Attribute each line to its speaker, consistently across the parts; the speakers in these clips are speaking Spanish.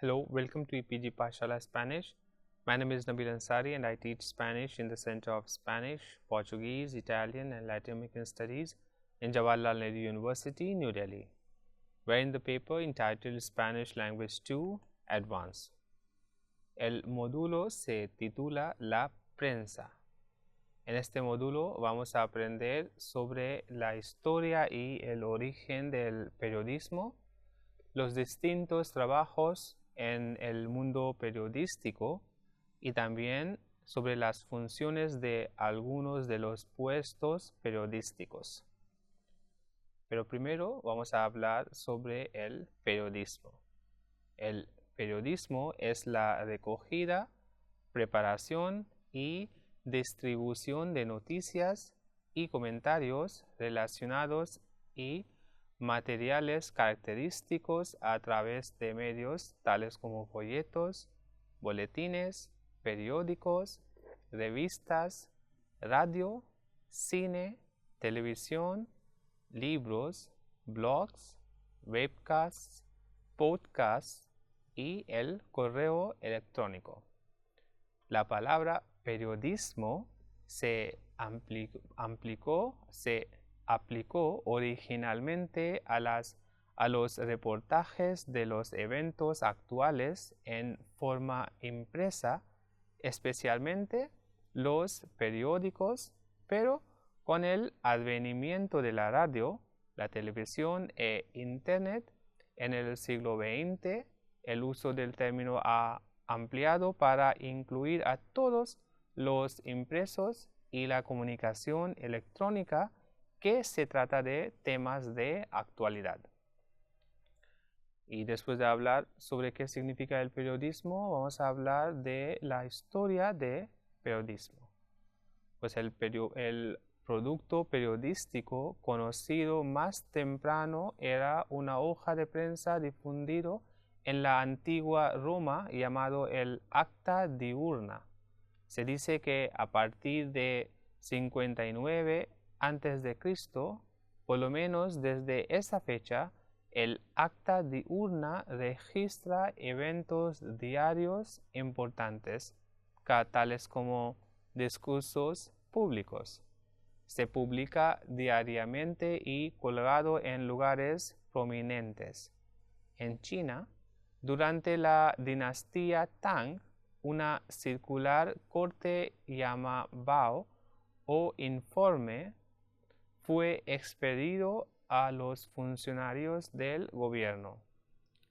Speaker 1: Hello, welcome to EPG Pashala Spanish. My name is Nabil Ansari and I teach Spanish in the Center of Spanish, Portuguese, Italian and Latin American Studies in Jawaharlal Nehru University, New Delhi. We're in the paper entitled Spanish Language 2 Advanced. El módulo se titula La prensa. En este módulo vamos a aprender sobre la historia y el origen del periodismo, los distintos trabajos en el mundo periodístico y también sobre las funciones de algunos de los puestos periodísticos. Pero primero vamos a hablar sobre el periodismo. El periodismo es la recogida, preparación y distribución de noticias y comentarios relacionados y materiales característicos a través de medios tales como folletos, boletines, periódicos, revistas, radio, cine, televisión, libros, blogs, webcasts, podcasts y el correo electrónico. La palabra periodismo se aplicó originalmente a los reportajes de los eventos actuales en forma impresa, especialmente los periódicos, pero con el advenimiento de la radio, la televisión e Internet en el siglo XX, el uso del término ha ampliado para incluir a todos los impresos y la comunicación electrónica que se trata de temas de actualidad. Y después de hablar sobre qué significa el periodismo, vamos a hablar de la historia del periodismo. Pues el producto periodístico conocido más temprano era una hoja de prensa difundido en la antigua Roma llamado el Acta Diurna. Se dice que a partir de 59 a.C., por lo menos desde esa fecha, el Acta Diurna registra eventos diarios importantes, tales como discursos públicos. Se publica diariamente y colgado en lugares prominentes. En China, durante la dinastía Tang, una circular corte llamada Bao o informe fue expedido a los funcionarios del gobierno.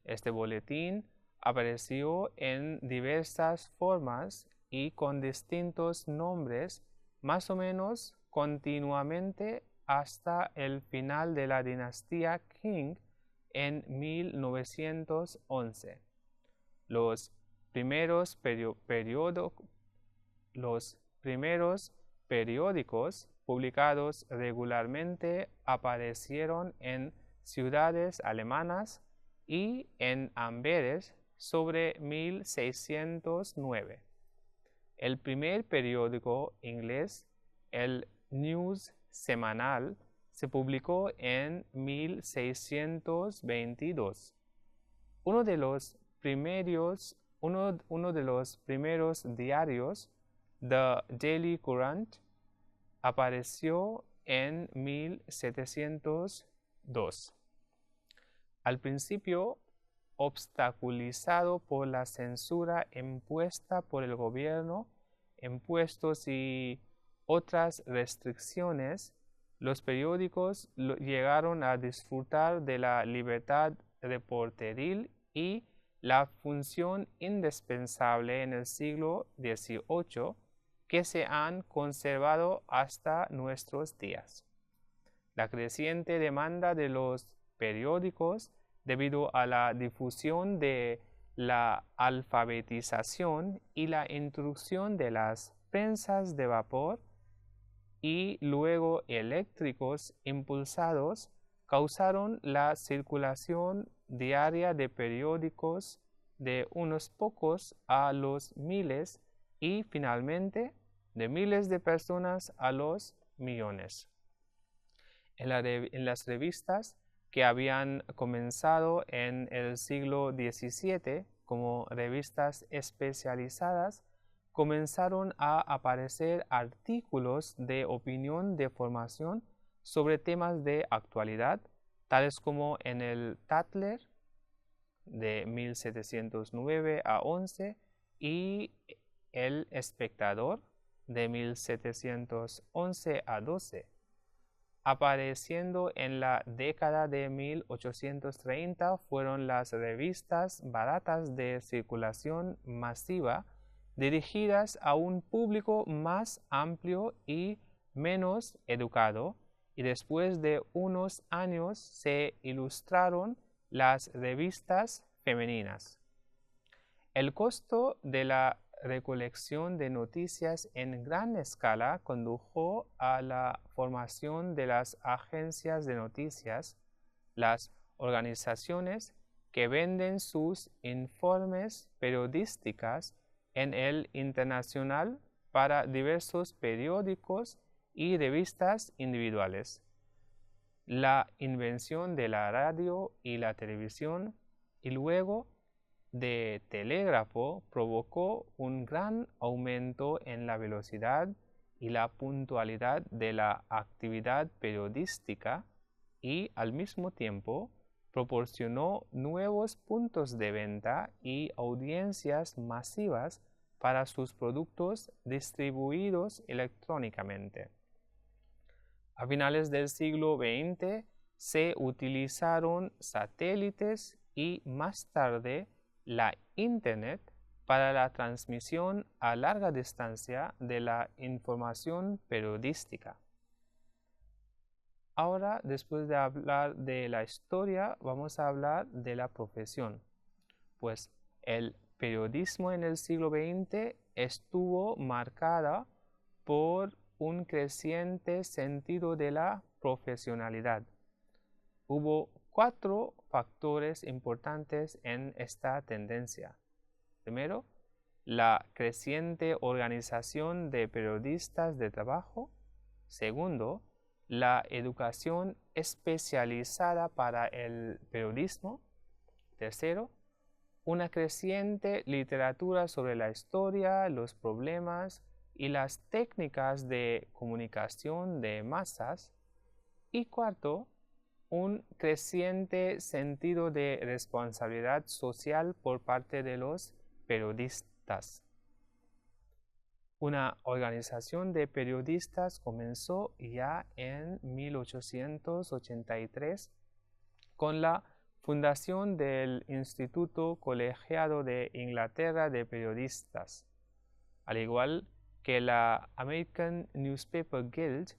Speaker 1: Este boletín apareció en diversas formas y con distintos nombres más o menos continuamente hasta el final de la dinastía Qing en 1911. Los primeros periódicos publicados regularmente aparecieron en ciudades alemanas y en Amberes sobre 1609. El primer periódico inglés, el News semanal, se publicó en 1622. Uno de los primeros diarios, The Daily Courant, apareció en 1702. Al principio, obstaculizado por la censura impuesta por el gobierno, impuestos y otras restricciones, los periódicos llegaron a disfrutar de la libertad reporteril y la función indispensable en el siglo XVIII que se han conservado hasta nuestros días. La creciente demanda de los periódicos debido a la difusión de la alfabetización y la introducción de las prensas de vapor y luego eléctricos impulsados causaron la circulación diaria de periódicos de unos pocos a los miles y finalmente de miles de personas a los millones. En las revistas que habían comenzado en el siglo XVII como revistas especializadas, comenzaron a aparecer artículos de opinión de formación sobre temas de actualidad, tales como en el Tatler de 1709 a 11 y el Espectador de 1711 a 12. Apareciendo en la década de 1830 fueron las revistas baratas de circulación masiva dirigidas a un público más amplio y menos educado, y después de unos años se ilustraron las revistas femeninas. El costo de la recolección de noticias en gran escala condujo a la formación de las agencias de noticias, las organizaciones que venden sus informes periodísticas en el internacional para diversos periódicos y revistas individuales. La invención de la radio y la televisión y luego de telégrafo provocó un gran aumento en la velocidad y la puntualidad de la actividad periodística y al mismo tiempo proporcionó nuevos puntos de venta y audiencias masivas para sus productos distribuidos electrónicamente. A finales del siglo XX se utilizaron satélites y más tarde la Internet para la transmisión a larga distancia de la información periodística. Ahora, después de hablar de la historia, vamos a hablar de la profesión. Pues el periodismo en el siglo XX estuvo marcada por un creciente sentido de la profesionalidad. Hubo 4 factores importantes en esta tendencia. Primero, la creciente organización de periodistas de trabajo. Segundo, la educación especializada para el periodismo. Tercero, una creciente literatura sobre la historia, los problemas y las técnicas de comunicación de masas. Y cuarto, un creciente sentido de responsabilidad social por parte de los periodistas. Una organización de periodistas comenzó ya en 1883 con la fundación del Instituto Colegiado de Inglaterra de Periodistas, al igual que la American Newspaper Guild,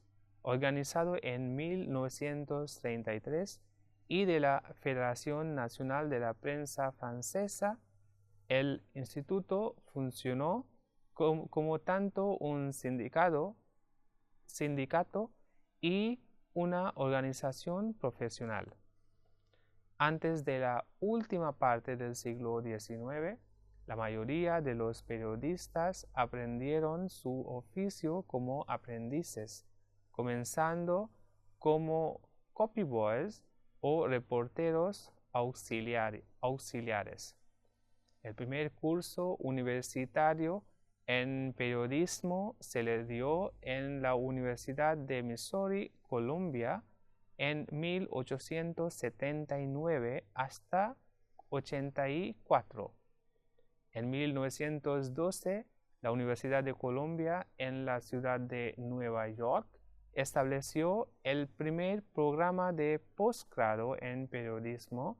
Speaker 1: organizado en 1933, y de la Federación Nacional de la Prensa Francesa. El instituto funcionó como tanto un sindicato y una organización profesional. Antes de la última parte del siglo XIX, la mayoría de los periodistas aprendieron su oficio como aprendices, comenzando como copyboys o reporteros auxiliares. El primer curso universitario en periodismo se le dio en la Universidad de Missouri, Columbia, en 1879 hasta 84. En 1912, la Universidad de Columbia en la ciudad de Nueva York estableció el primer programa de posgrado en periodismo,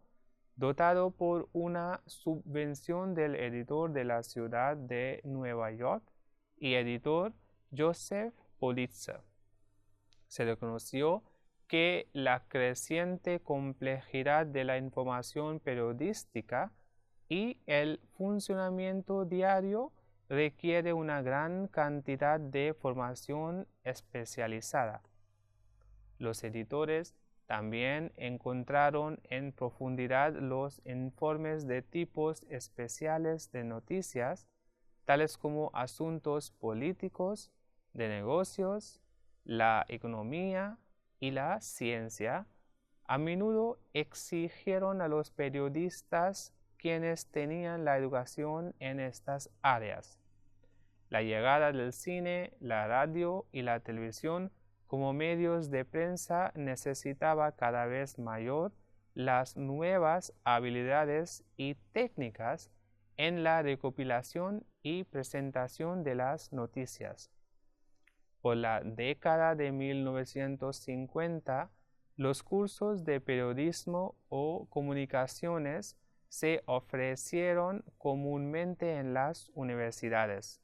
Speaker 1: dotado por una subvención del editor de la ciudad de Nueva York y editor Joseph Pulitzer. Se reconoció que la creciente complejidad de la información periodística y el funcionamiento diario requiere una gran cantidad de formación especializada. Los editores también encontraron en profundidad los informes de tipos especiales de noticias, tales como asuntos políticos, de negocios, la economía y la ciencia. A menudo exigieron a los periodistas quienes tenían la educación en estas áreas. La llegada del cine, la radio y la televisión como medios de prensa necesitaba cada vez mayor las nuevas habilidades y técnicas en la recopilación y presentación de las noticias. Por la década de 1950, los cursos de periodismo o comunicaciones se ofrecieron comúnmente en las universidades,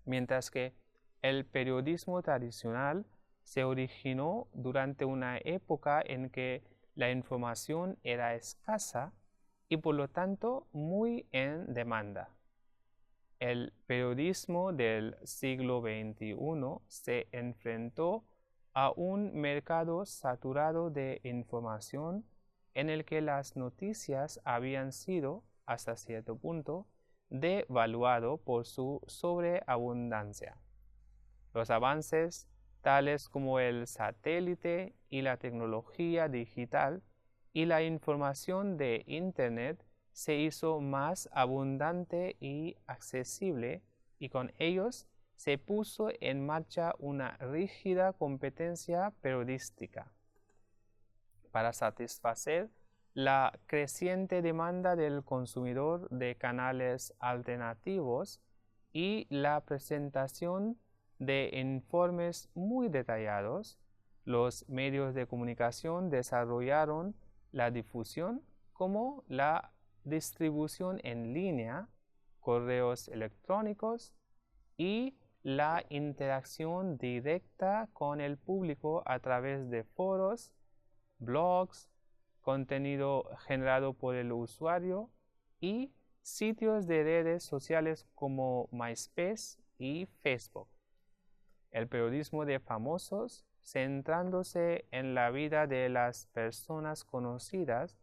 Speaker 1: mientras que el periodismo tradicional se originó durante una época en que la información era escasa y por lo tanto muy en demanda. El periodismo del siglo XXI se enfrentó a un mercado saturado de información en el que las noticias habían sido, hasta cierto punto, devaluado por su sobreabundancia. Los avances, tales como el satélite y la tecnología digital y la información de Internet, se hizo más abundante y accesible, y con ellos se puso en marcha una rígida competencia periodística. Para satisfacer la creciente demanda del consumidor de canales alternativos y la presentación de informes muy detallados, los medios de comunicación desarrollaron la difusión como la distribución en línea, correos electrónicos y la interacción directa con el público a través de foros, blogs, contenido generado por el usuario y sitios de redes sociales como MySpace y Facebook. El periodismo de famosos, centrándose en la vida de las personas conocidas,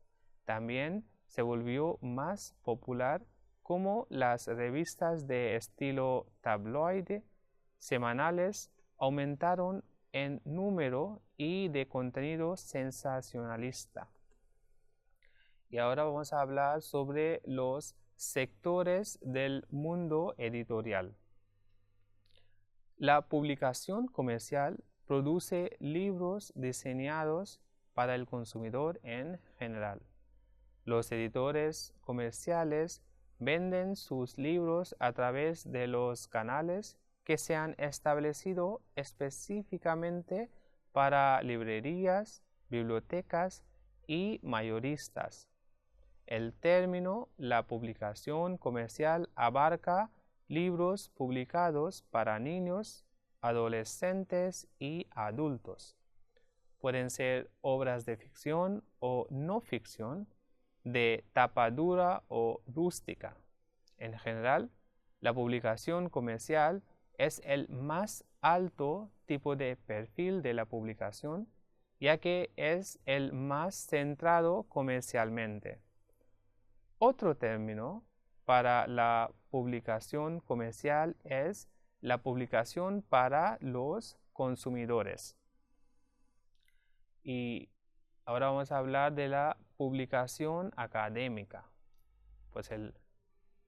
Speaker 1: también se volvió más popular, como las revistas de estilo tabloide semanales aumentaron en número y de contenido sensacionalista. Y ahora vamos a hablar sobre los sectores del mundo editorial. La publicación comercial produce libros diseñados para el consumidor en general. Los editores comerciales venden sus libros a través de los canales que se han establecido específicamente para librerías, bibliotecas y mayoristas. El término "la publicación comercial" abarca libros publicados para niños, adolescentes y adultos. Pueden ser obras de ficción o no ficción, de tapa dura o rústica. En general, la publicación comercial es el más alto tipo de perfil de la publicación, ya que es el más centrado comercialmente. Otro término para la publicación comercial es la publicación para los consumidores. Y ahora vamos a hablar de la publicación académica. Pues el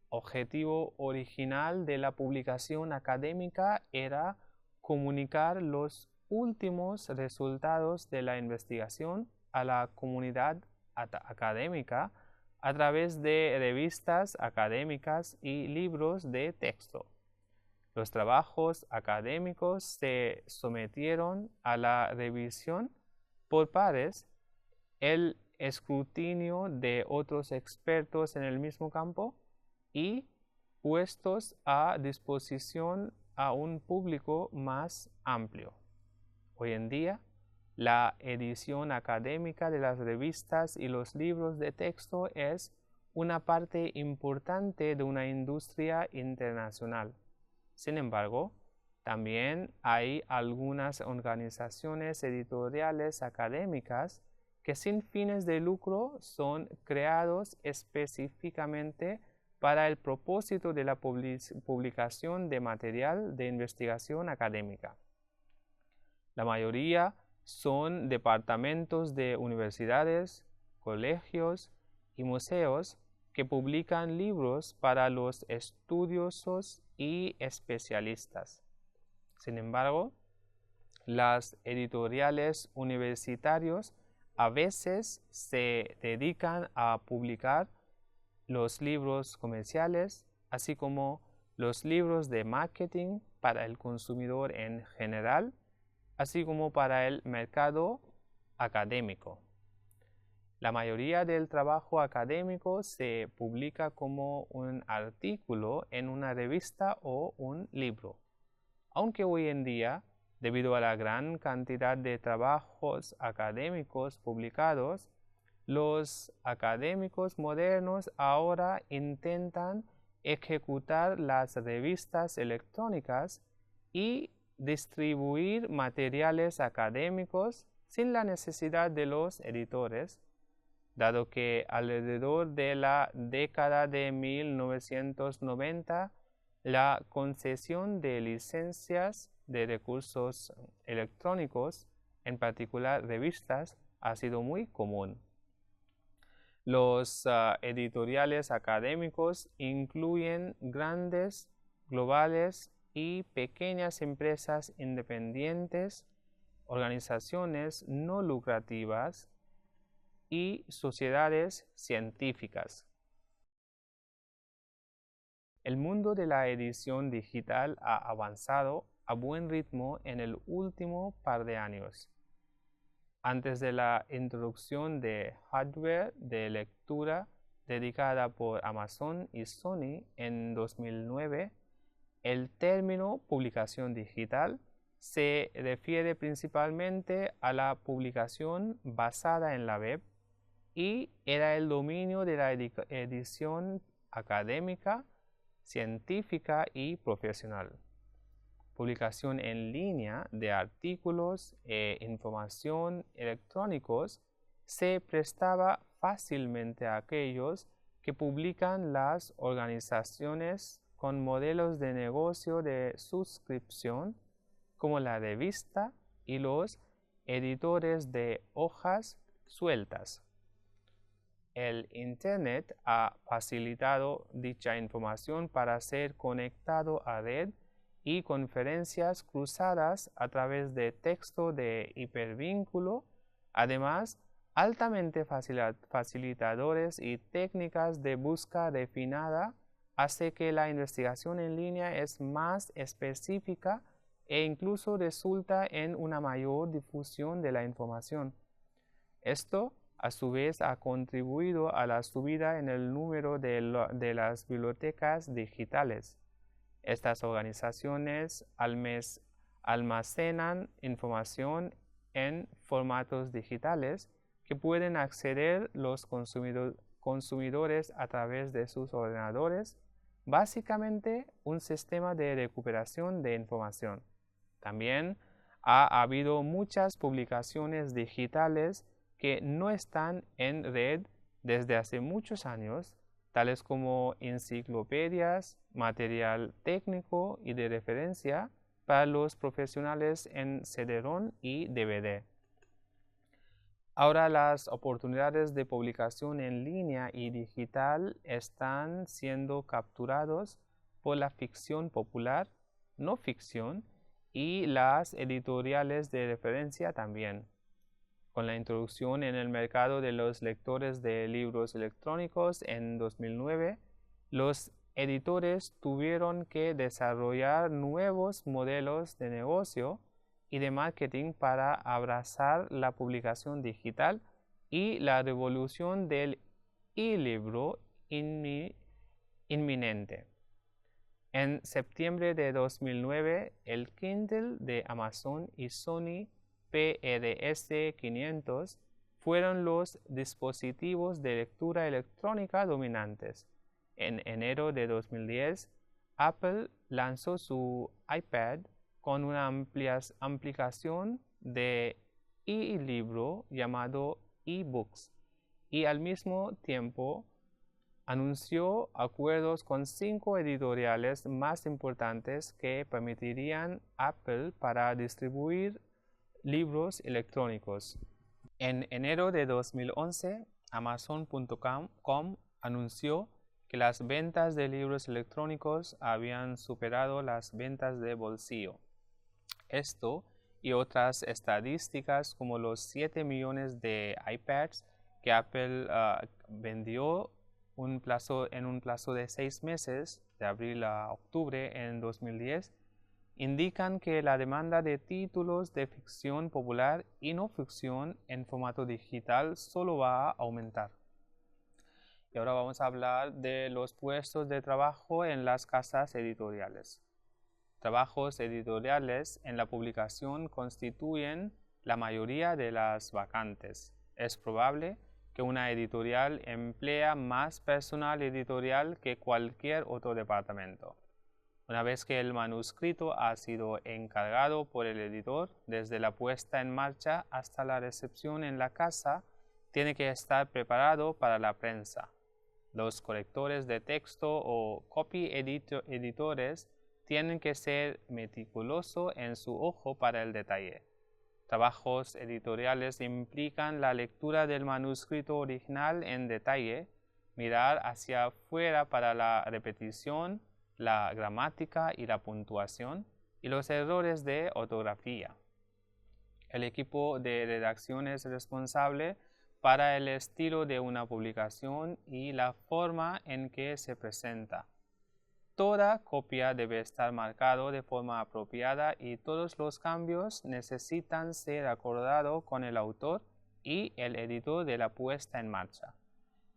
Speaker 1: objetivo original de la publicación académica era comunicar los últimos resultados de la investigación a la comunidad académica a través de revistas académicas y libros de texto. Los trabajos académicos se sometieron a la revisión por pares, el escrutinio de otros expertos en el mismo campo y puestos a disposición a un público más amplio. Hoy en día, la edición académica de las revistas y los libros de texto es una parte importante de una industria internacional. Sin embargo, también hay algunas organizaciones editoriales académicas que sin fines de lucro son creados específicamente para el propósito de la publicación de material de investigación académica. La mayoría son departamentos de universidades, colegios y museos que publican libros para los estudiosos y especialistas. Sin embargo, las editoriales universitarias a veces se dedican a publicar los libros comerciales, así como los libros de marketing para el consumidor en general, así como para el mercado académico. La mayoría del trabajo académico se publica como un artículo en una revista o un libro, aunque hoy en día, debido a la gran cantidad de trabajos académicos publicados, los académicos modernos ahora intentan ejecutar las revistas electrónicas y distribuir materiales académicos sin la necesidad de los editores, dado que alrededor de la década de 1990 la concesión de licencias de recursos electrónicos, en particular revistas, ha sido muy común. Los editoriales académicos incluyen grandes, globales y pequeñas empresas independientes, organizaciones no lucrativas y sociedades científicas. El mundo de la edición digital ha avanzado a buen ritmo en el último par de años. Antes de la introducción de hardware de lectura dedicada por Amazon y Sony en 2009, el término publicación digital se refiere principalmente a la publicación basada en la web y era el dominio de la edición académica, científica y profesional. Publicación en línea de artículos e información electrónicos se prestaba fácilmente a aquellos que publican las organizaciones con modelos de negocio de suscripción, como la revista y los editores de hojas sueltas. El Internet ha facilitado dicha información para ser conectado a red y conferencias cruzadas a través de texto de hipervínculo. Además, altamente facilitadores y técnicas de búsqueda refinada hace que la investigación en línea es más específica e incluso resulta en una mayor difusión de la información. Esto, a su vez, ha contribuido a la subida en el número de las bibliotecas digitales. Estas organizaciones almacenan información en formatos digitales que pueden acceder los consumidores a través de sus ordenadores, básicamente un sistema de recuperación de información. También ha habido muchas publicaciones digitales que no están en red desde hace muchos años, tales como enciclopedias, material técnico y de referencia para los profesionales en CD-ROM y DVD. Ahora las oportunidades de publicación en línea y digital están siendo capturados por la ficción popular, no ficción, y las editoriales de referencia también. Con la introducción en el mercado de los lectores de libros electrónicos en 2009, los editores tuvieron que desarrollar nuevos modelos de negocio y de marketing para abrazar la publicación digital y la revolución del e-libro inminente. En septiembre de 2009, el Kindle de Amazon y Sony PRS 500 fueron los dispositivos de lectura electrónica dominantes. En enero de 2010, Apple lanzó su iPad con una aplicación de e-libro llamado eBooks y al mismo tiempo anunció acuerdos con 5 editoriales más importantes que permitirían a Apple para distribuir libros electrónicos. En enero de 2011, Amazon.com anunció que las ventas de libros electrónicos habían superado las ventas de bolsillo. Esto y otras estadísticas como los 7 millones de iPads que Apple vendió en un plazo de 6 meses, de abril a octubre en 2010, indican que la demanda de títulos de ficción popular y no ficción en formato digital solo va a aumentar. Y ahora vamos a hablar de los puestos de trabajo en las casas editoriales. Trabajos editoriales en la publicación constituyen la mayoría de las vacantes. Es probable que una editorial emplea más personal editorial que cualquier otro departamento. Una vez que el manuscrito ha sido encargado por el editor, desde la puesta en marcha hasta la recepción en la casa, tiene que estar preparado para la prensa. Los correctores de texto o copy editores tienen que ser meticulosos en su ojo para el detalle. Trabajos editoriales implican la lectura del manuscrito original en detalle, mirar hacia afuera para la repetición, la gramática y la puntuación, y los errores de ortografía. El equipo de redacción es responsable para el estilo de una publicación y la forma en que se presenta. Toda copia debe estar marcada de forma apropiada y todos los cambios necesitan ser acordados con el autor y el editor de la puesta en marcha.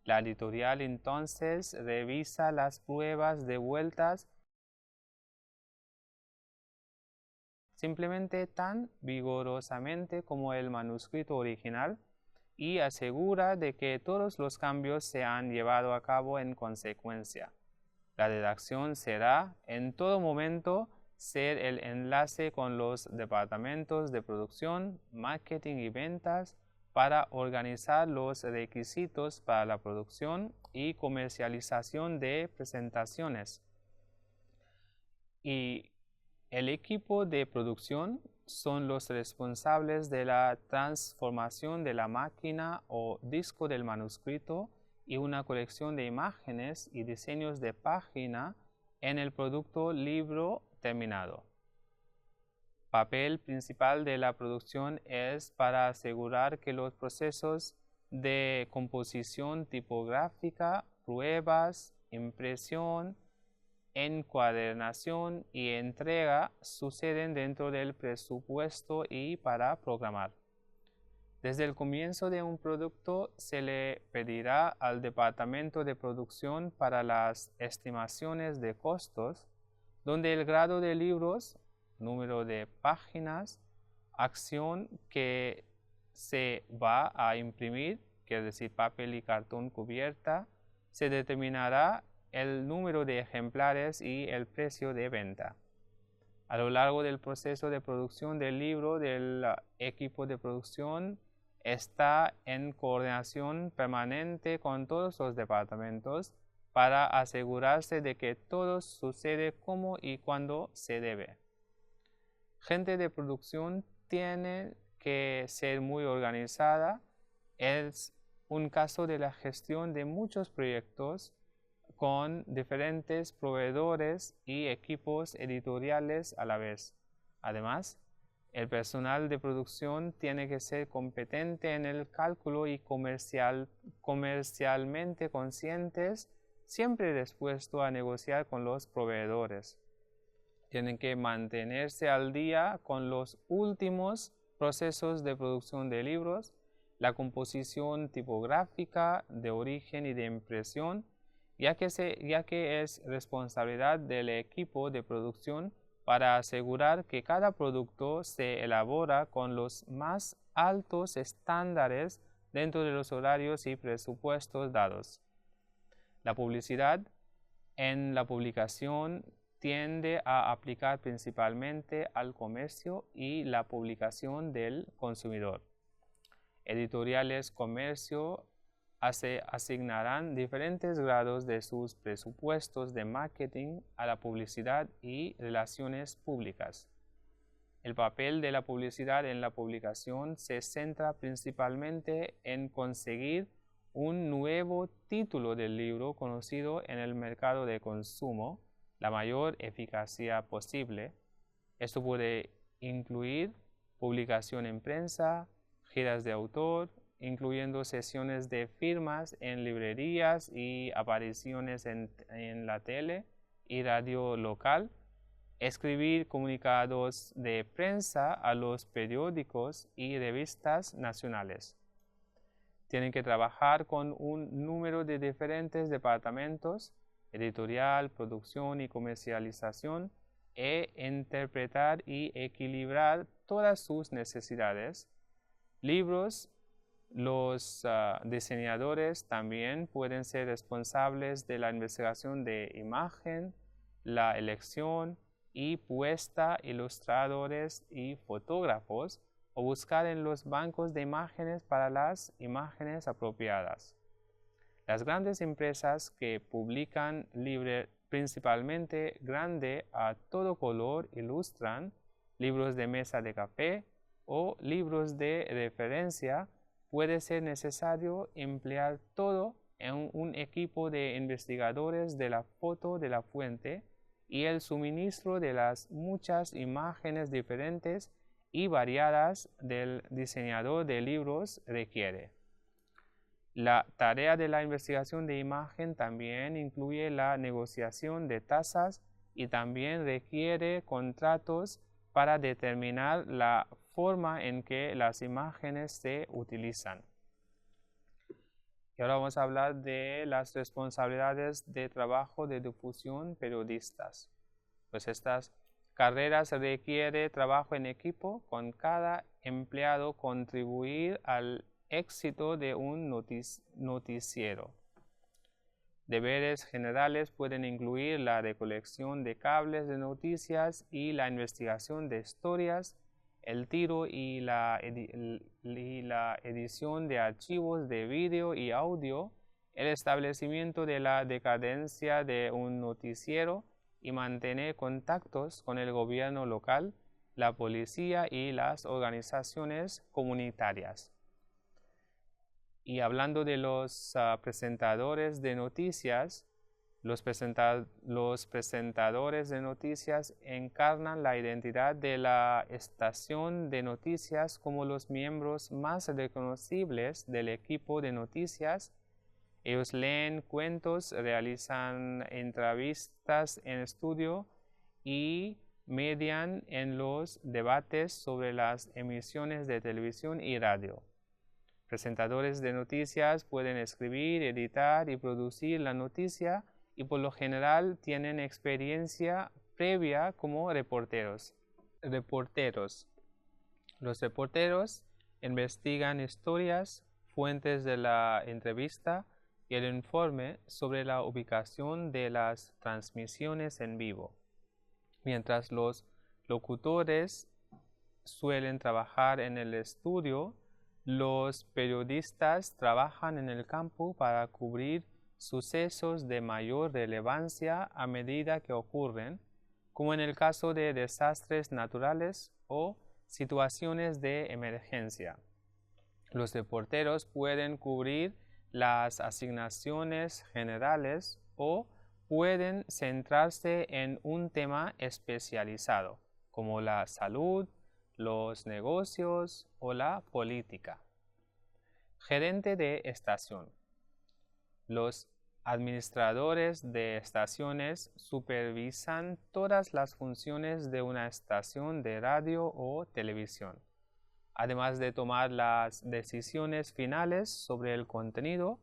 Speaker 1: La editorial entonces revisa las pruebas de vueltas simplemente tan vigorosamente como el manuscrito original y asegura de que todos los cambios se han llevado a cabo en consecuencia. La redacción será en todo momento ser el enlace con los departamentos de producción, marketing y ventas para organizar los requisitos para la producción y comercialización de presentaciones. Y el equipo de producción son los responsables de la transformación de la máquina o disco del manuscrito y una colección de imágenes y diseños de página en el producto libro terminado. Papel principal de la producción es para asegurar que los procesos de composición tipográfica, pruebas, impresión, encuadernación y entrega suceden dentro del presupuesto y para programar. Desde el comienzo de un producto se le pedirá al departamento de producción para las estimaciones de costos, donde el grado de libros, número de páginas, acción que se va a imprimir, quiere decir papel y cartón cubierta, se determinará el número de ejemplares y el precio de venta. A lo largo del proceso de producción del libro, del equipo de producción está en coordinación permanente con todos los departamentos para asegurarse de que todo sucede como y cuando se debe. Gente de producción tiene que ser muy organizada. Es un caso de la gestión de muchos proyectos con diferentes proveedores y equipos editoriales a la vez. Además, el personal de producción tiene que ser competente en el cálculo y comercialmente conscientes, siempre dispuesto a negociar con los proveedores. Tienen que mantenerse al día con los últimos procesos de producción de libros, la composición tipográfica de origen y de impresión, ya que es responsabilidad del equipo de producción para asegurar que cada producto se elabora con los más altos estándares dentro de los horarios y presupuestos dados. La publicidad en la publicación tiende a aplicar principalmente al comercio y la publicación del consumidor. Editoriales comercio asignarán diferentes grados de sus presupuestos de marketing a la publicidad y relaciones públicas. El papel de la publicidad en la publicación se centra principalmente en conseguir un nuevo nuevo título del libro conocido en el mercado de consumo, la mayor eficacia posible. Esto puede incluir publicación en prensa, giras de autor, incluyendo sesiones de firmas en librerías y apariciones en la tele y radio local, escribir comunicados de prensa a los periódicos y revistas nacionales. Tienen que trabajar con un número de diferentes departamentos, editorial, producción y comercialización, e interpretar y equilibrar todas sus necesidades. Libros. Los diseñadores también pueden ser responsables de la investigación de imagen, la elección y puesta, ilustradores y fotógrafos, o buscar en los bancos de imágenes para las imágenes apropiadas. Las grandes empresas que publican libros principalmente grande a todo color ilustran libros de mesa de café o libros de referencia. Puede ser necesario emplear todo en un equipo de investigadores de la foto de la fuente y el suministro de las muchas imágenes diferentes y variadas del diseñador de libros requiere. La tarea de la investigación de imagen también incluye la negociación de tasas y también requiere contratos para determinar la forma en que las imágenes se utilizan. Y ahora vamos a hablar de las responsabilidades de trabajo de difusión periodistas. Pues estas carreras requieren trabajo en equipo, con cada empleado contribuir al éxito de un noticiero. Deberes generales pueden incluir la recolección de cables de noticias y la investigación de historias, el tiro y la edición de archivos de vídeo y audio, el establecimiento de la decadencia de un noticiero y mantener contactos con el gobierno local, la policía y las organizaciones comunitarias. Y hablando de los presentadores de noticias, los presentadores de noticias encarnan la identidad de la estación de noticias como los miembros más reconocibles del equipo de noticias. Ellos leen cuentos, realizan entrevistas en estudio y median en los debates sobre las emisiones de televisión y radio. Presentadores de noticias pueden escribir, editar y producir la noticia y por lo general tienen experiencia previa como reporteros. Los reporteros investigan historias, fuentes de la entrevista y el informe sobre la ubicación de las transmisiones en vivo, mientras los locutores suelen trabajar en el estudio. Los periodistas trabajan en el campo para cubrir sucesos de mayor relevancia a medida que ocurren, como en el caso de desastres naturales o situaciones de emergencia. Los reporteros pueden cubrir las asignaciones generales o pueden centrarse en un tema especializado, como la salud, los negocios o la política. Gerente de estación. Los administradores de estaciones supervisan todas las funciones de una estación de radio o televisión. Además de tomar las decisiones finales sobre el contenido,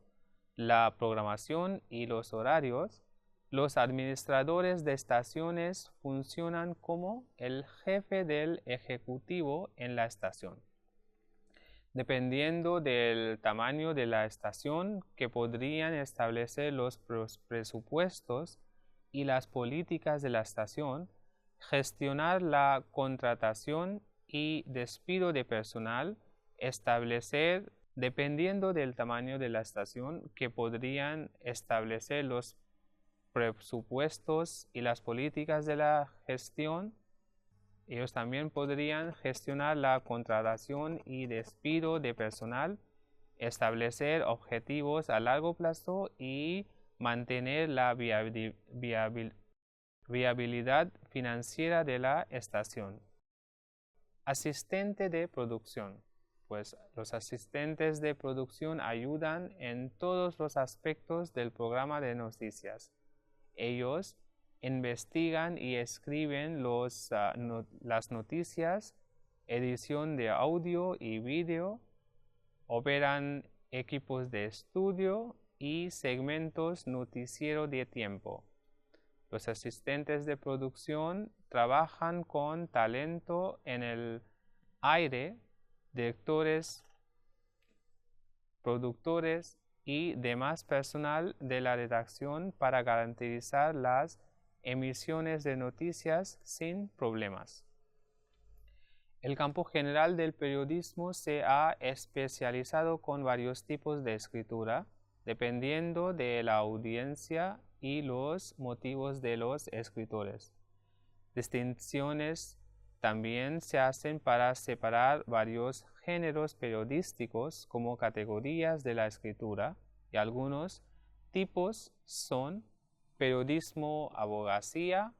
Speaker 1: la programación y los horarios, los administradores de estaciones funcionan como el jefe del ejecutivo en la estación. Dependiendo del tamaño de la estación, que podrían establecer los presupuestos y las políticas de la estación, gestionar la contratación y despido de personal, establecer, dependiendo del tamaño de la estación, que podrían establecer los presupuestos y las políticas de la gestión. Ellos también podrían gestionar la contratación y despido de personal establecer objetivos a largo plazo y mantener la viabilidad financiera de la estación. Asistente de producción. Pues los asistentes de producción ayudan en todos los aspectos del programa de noticias. Ellos investigan y escriben las noticias, edición de audio y vídeo, operan equipos de estudio y segmentos noticiero de tiempo. Los asistentes de producción trabajan con talento en el aire, directores, productores y demás personal de la redacción para garantizar las emisiones de noticias sin problemas. El campo general del periodismo se ha especializado con varios tipos de escritura, dependiendo de la audiencia y los motivos de los escritores. Distinciones también se hacen para separar varios géneros periodísticos como categorías de la escritura, y algunos tipos son periodismo abogacía,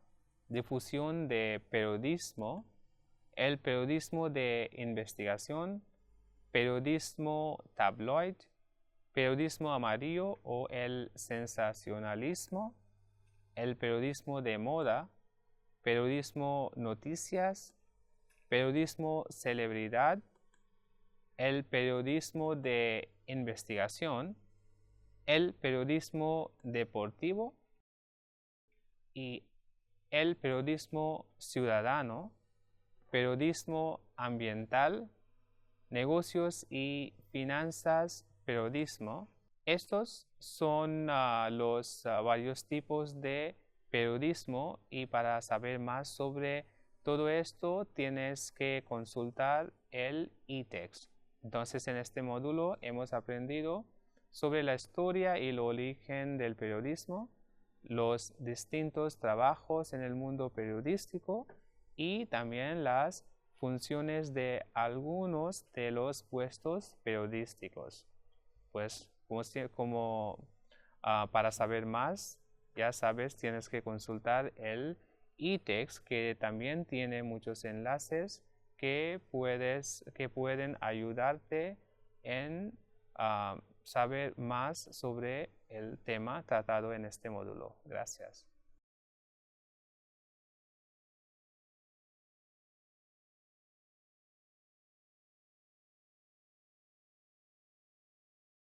Speaker 1: difusión de periodismo, el periodismo de investigación, periodismo tabloid, periodismo amarillo o el sensacionalismo, el periodismo de moda, periodismo noticias, periodismo celebridad, el periodismo de investigación, el periodismo deportivo y el periodismo ciudadano, periodismo ambiental, negocios y finanzas, periodismo. Estos son los varios tipos de periodismo, y para saber más sobre todo esto tienes que consultar el e-text. Entonces, en este módulo hemos aprendido sobre la historia y el origen del periodismo, los distintos trabajos en el mundo periodístico y también las funciones de algunos de los puestos periodísticos. Pues para saber más, ya sabes, tienes que consultar el e-text, que también tiene muchos enlaces que pueden ayudarte en saber más sobre el tema tratado en este módulo. Gracias.